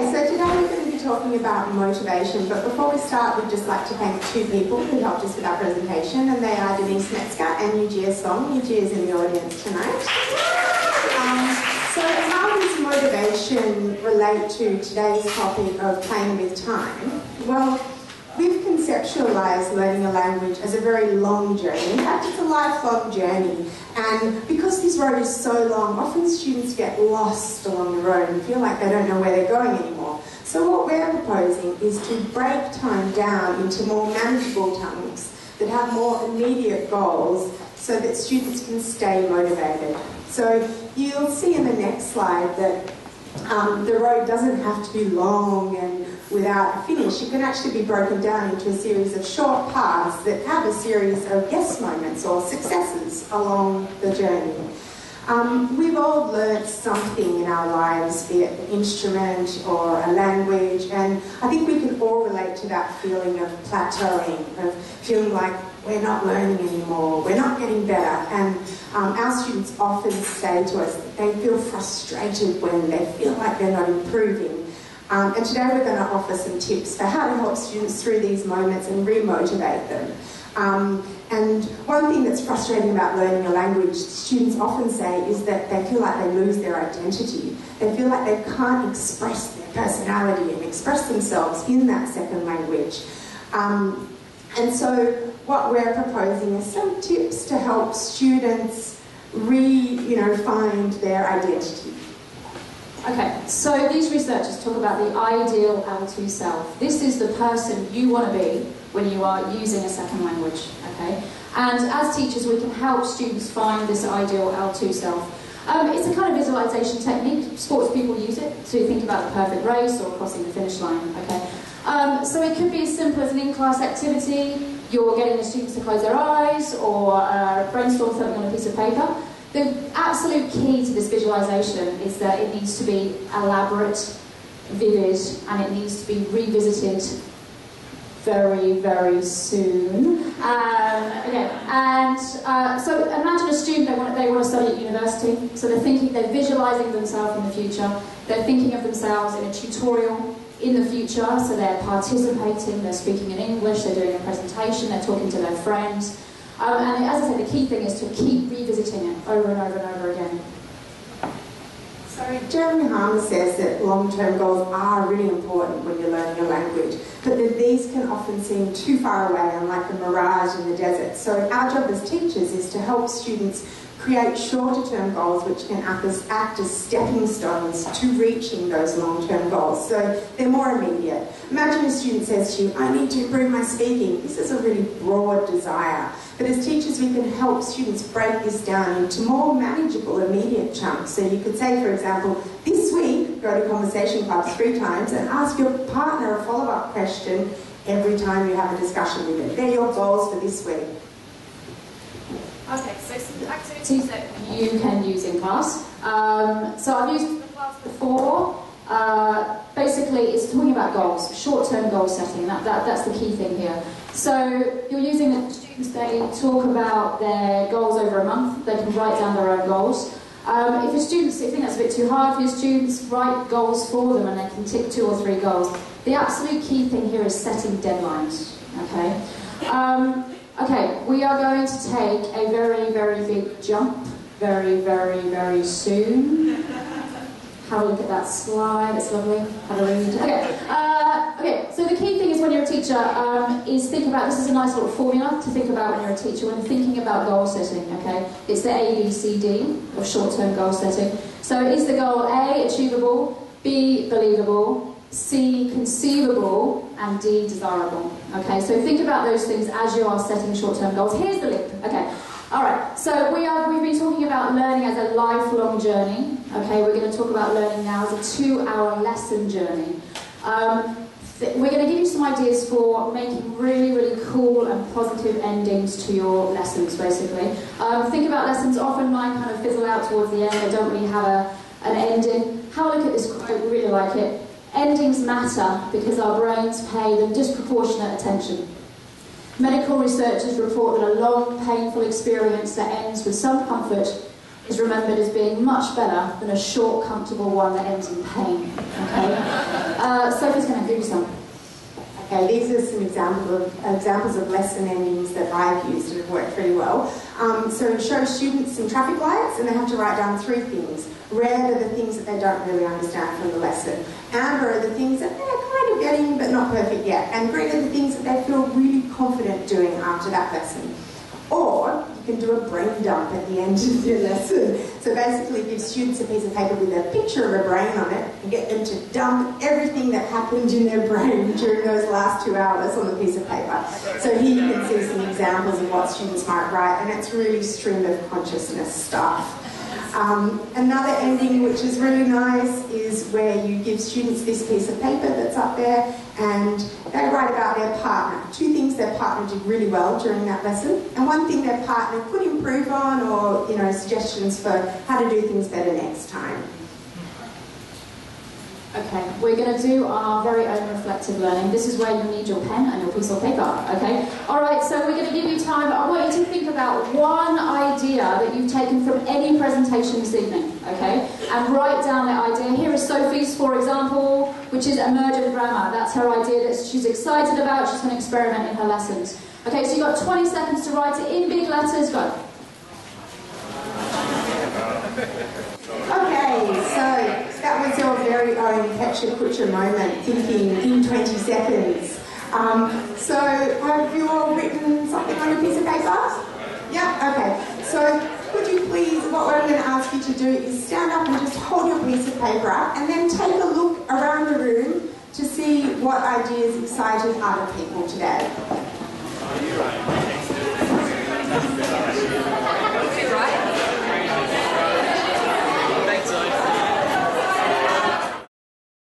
Okay, so today we're going to be talking about motivation, but before we start, we'd just like to thank two people who helped us with our presentation, and they are Denise Metzger and Eugea Song. Eugea is in the audience tonight. So how does motivation relate to today's topic of playing with time? Well, we've conceptualised learning a language as a very long journey. In fact, it's a lifelong journey. And because this road is so long, often students get lost along the road and feel like they don't know where they're going anymore. So what we're proposing is to break time down into more manageable chunks that have more immediate goals so that students can stay motivated. So you'll see in the next slide that the road doesn't have to be long and without a finish. It can actually be broken down into a series of short paths that have a series of yes moments or successes along the journey. We've all learnt something in our lives, be it an instrument or a language, and I think we can all relate to that feeling of plateauing, of feeling like we're not learning anymore, we're not getting better, and our students often say to us that they feel frustrated when they feel like they're not improving. And today we're going to offer some tips for how to help students through these moments and re-motivate them. And one thing that's frustrating about learning a language, students often say, is that they feel like they lose their identity. They feel like they can't express their personality and express themselves in that second language. And so what we're proposing is some tips to help students find their identity. Okay, so these researchers talk about the ideal L2 self. This is the person you want to be when you are using a second language, okay? And as teachers, we can help students find this ideal L2 self. It's a kind of visualization technique. Sports people use it to think about the perfect race or crossing the finish line, okay? So it could be as simple as an in-class activity, you're getting the students to close their eyes, or brainstorm something on a piece of paper. The absolute key to this visualization is that it needs to be elaborate, vivid, and it needs to be revisited very, very soon. So imagine a student, they want to study at university, so they're visualizing themselves in the future, they're thinking of themselves in a tutorial in the future, so they're participating, they're speaking in English, they're doing a presentation, they're talking to their friends. And as I said, the key thing is to keep revisiting it over and over and over again. So Jeremy Harmer says that long-term goals are really important when you're learning a language, but that these can often seem too far away and like a mirage in the desert. So our job as teachers is to help students create shorter-term goals which can act as stepping stones to reaching those long-term goals. So they're more immediate. Imagine a student says to you, I need to improve my speaking. This is a really broad desire. But as teachers, we can help students break this down into more manageable, immediate chunks. So you could say, for example, this week, go to conversation clubs 3 times and ask your partner a follow-up question every time you have a discussion with them. They're your goals for this week. Okay, so some activities that you can use in class. So I've used the class before. Basically, it's talking about goals, short-term goal setting. That's the key thing here. So you're using the students, they talk about their goals over a month. They can write down their own goals. If your students, if you think that's a bit too hard for your students, write goals for them and they can tick 2 or 3 goals. The absolute key thing here is setting deadlines, okay? Okay, we are going to take a very, very big jump very, very, very soon. Have a look at that slide, it's lovely. Have a read. Okay, so the key thing is when you're a teacher is think about, this is a nice little formula to think about when you're a teacher when thinking about goal setting, okay? It's the ABCD of short-term goal setting. So is the goal A, achievable, B, believable, C, conceivable, and D, desirable, okay? So think about those things as you are setting short-term goals. Here's the link, okay? Alright, so we've been talking about learning as a lifelong journey, okay? We're going to talk about learning now as a 2-hour lesson journey. We're going to give you some ideas for making really, really cool and positive endings to your lessons, basically. Think about lessons, often mine kind of fizzle out towards the end, they don't really have an ending. Have a look at this quote, we really like it. Endings matter because our brains pay them disproportionate attention. Medical researchers report that a long, painful experience that ends with some comfort is remembered as being much better than a short, comfortable one that ends in pain. Okay? Sophie's going to give you some. Okay, these are some examples of lesson endings that I've used and have worked pretty well. So show students some traffic lights and they have to write down 3 things. Red are the things that they don't really understand from the lesson. Amber are the things that they're kind of getting but not perfect yet. And green are the things that they feel really confident doing after that lesson. Or you can do a brain dump at the end of your lesson. So basically give students a piece of paper with a picture of a brain on it and get them to dump everything that happened in their brain during those last 2 hours on the piece of paper. So here you can see some examples of what students might write, and it's really stream of consciousness stuff. Another ending which is really nice is where you give students this piece of paper that's up there and they write about their partner. 2 things their partner did really well during that lesson and 1 thing their partner could improve on, or suggestions for how to do things better next time. Okay, we're going to do our very own reflective learning. This is where you need your pen and your piece of paper, okay? Alright, so we're going to give you time, but I want you to think about one idea that you've taken from any presentation this evening, okay? And write down that idea. Here is Sophie's, for example, which is emergent grammar. That's her idea that she's excited about. She's going to experiment in her lessons. Okay, so you've got 20 seconds to write it in big letters. Go. Okay, so that was your very own Pecha Kucha moment, thinking in 20 seconds. So have you all written something on a piece of paper? Yeah, okay. So could you please, what I'm going to ask you to do is stand up and just hold your piece of paper up and then take a look around the room to see what ideas excited other people today.